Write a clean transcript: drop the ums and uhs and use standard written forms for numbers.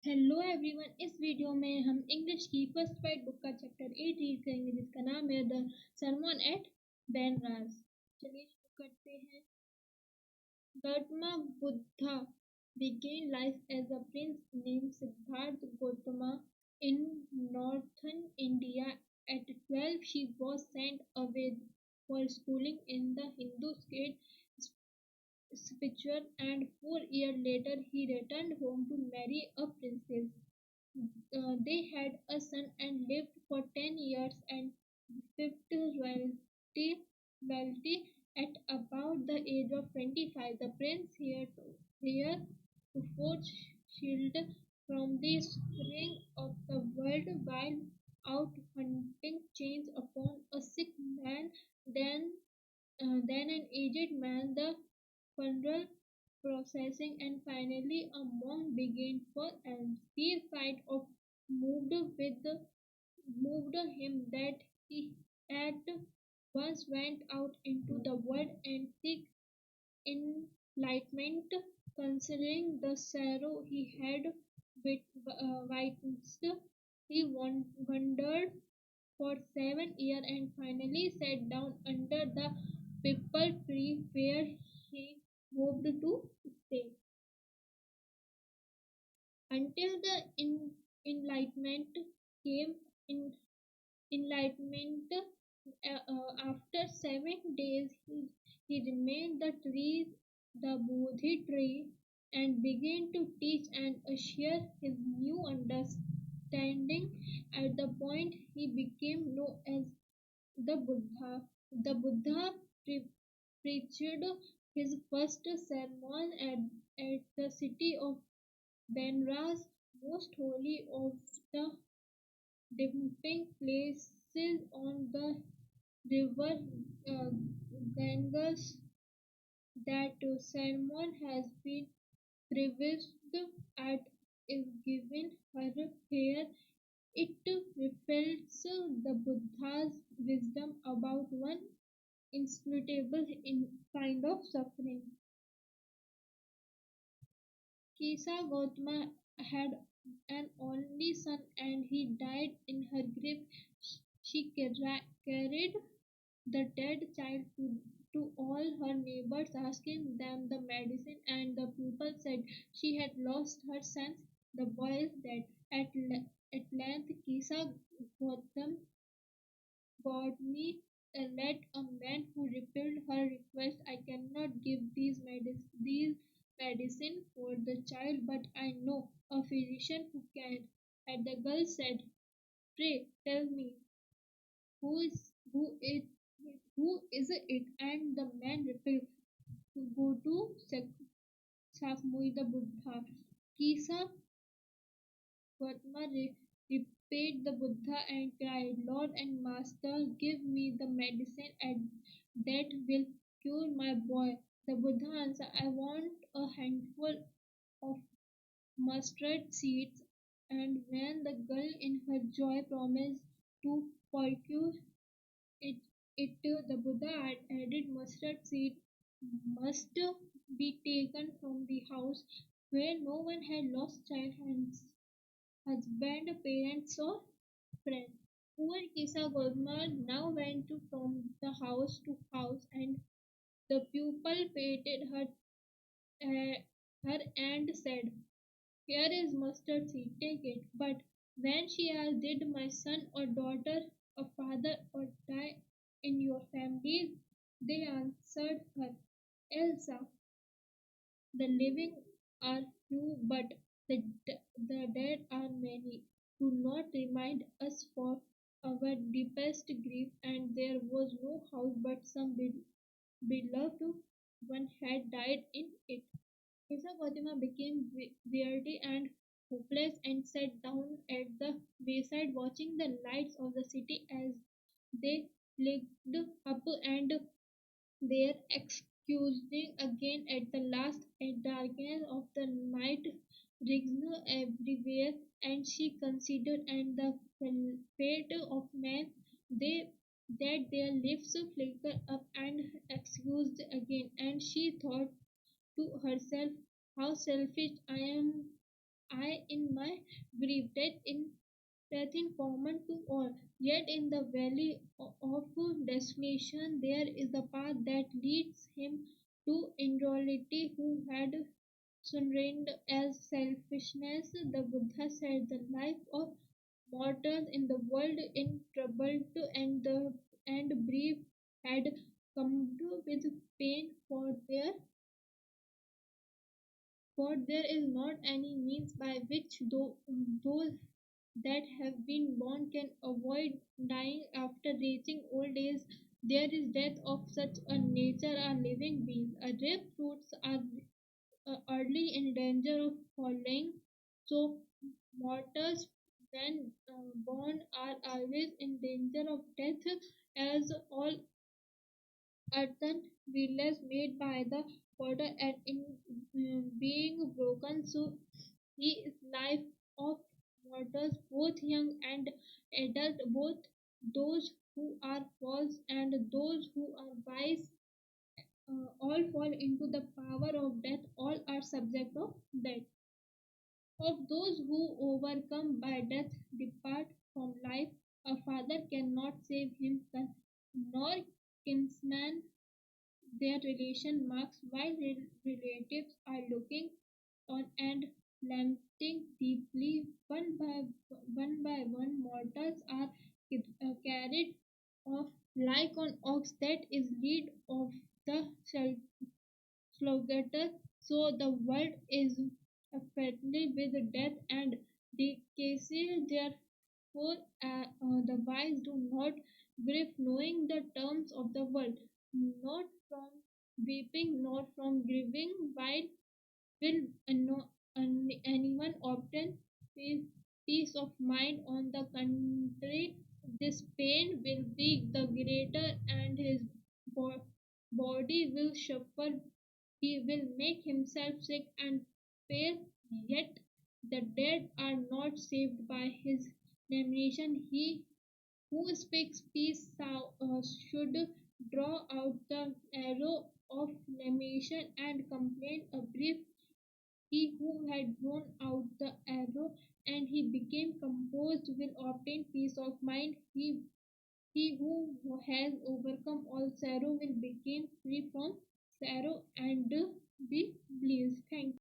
Hello everyone. इस video में हम इंग्लिश की फर्स्ट पाइट बुक का चैप्टर 8 रीड करेंगे जिसका नाम है द सरमन एट बेनरास। चलिए शुरू करते हैं। Gautama Buddha began life as a prince named Siddhartha Gautama in northern India. At 12, she was sent away for schooling in the Hindu state spiritual, and 4 years later he returned home to marry a princess. They had a son and lived for 10 years and fifth wealthy at about the age of 25. The prince here to forge shield from the spring of the world while out hunting chains upon a sick man. Then an aged man, the funeral processing, and finally a monk began for a fear fight of moved with moved him that he at once went out into the world and seek enlightenment. Considering the sorrow he had witnessed, he wandered for 7 years and finally sat down under the pipal tree where he hoped to stay until the enlightenment came. In enlightenment after 7 days, he remained the tree, the Bodhi tree, and began to teach and share his new understanding. At the point, he became known as the Buddha. The Buddha preached his first sermon at the city of Benares, most holy of the dipping places on the river uh, Ganges. That sermon has been preserved and is given her here. It reflects the Buddha's wisdom about one inscrutable kind of suffering. Kisa Gautama had an only son and he died in her grave. She carried the dead child to all her neighbors, asking them the medicine, and the people said she had lost her sons. The boy is dead. At length, Kisa Gautam got me let a man who repelled her request. I cannot give these medicine for the child, but I know a physician who can. And the girl said, "Pray tell me who is who is who is it?" And the man replied, "To go to Sakmui the Buddha." Kisa Gautama repaid the Buddha and cried, "Lord and Master, give me the medicine and that will cure my boy." The Buddha answered, "I want a handful of mustard seeds." And when the girl in her joy promised to procure it, the Buddha had added mustard seed must be taken from the house where no one had lost child, husband, parents, or friend. Poor Kisa Gosma now went from the house to house, and the pupil patted her and said, "Here is mustard seed, take it." But when she asked, "Did my son or daughter or father or die in your family?" they answered her, "Elsa, the living are few, but the dead are many. Do not remind us for our deepest grief." And there was no house, but some beloved one had died in it. Kesa Fatima became weary and hopeless and sat down at the wayside watching the lights of the city as they flicked up and there, excusing again at the last. A darkness of the night reigns everywhere, and she considered and the fate of men, they that their lips flicker up and excused again, and she thought to herself, "How selfish I am! I in my grief, death in common to all. Yet in the valley of destination there is a path that leads him to immortality who had surrendered as selfishness. The Buddha said the life of mortals in the world in trouble and brief had come with pain for there is not any means by which those that have been born can avoid dying after reaching old age. There is death of such a nature are living beings. Ripe fruits are early in danger of falling, so mortals when born are always in danger of death, as all earthen vessels made by the potter and in being broken, so he is life of mortals, both young and adult, both those who are false and those who are wise, all fall into the power of death, all are subject of death. Of those who overcome by death depart from life, a father cannot save him, nor kinsman their relation marks, while relatives are looking on and lamenting deeply. One by one, mortals are carried off like an ox that is led of the slaughter. So the world is fatally with death and decay. Therefore, the wise do not grieve, knowing the terms of the world, not from weeping, nor from grieving. While will anyone obtain peace, peace of mind? On the contrary, this pain will be the greater, and his body will suffer. He will make himself sick and fail. Yet the dead are not saved by his damnation. He who speaks peace should draw out the arrow of lamentation and complain a brief. He who had drawn out the arrow and he became composed will obtain peace of mind. He who has overcome all sorrow will become free from sorrow and be bliss. Thank you.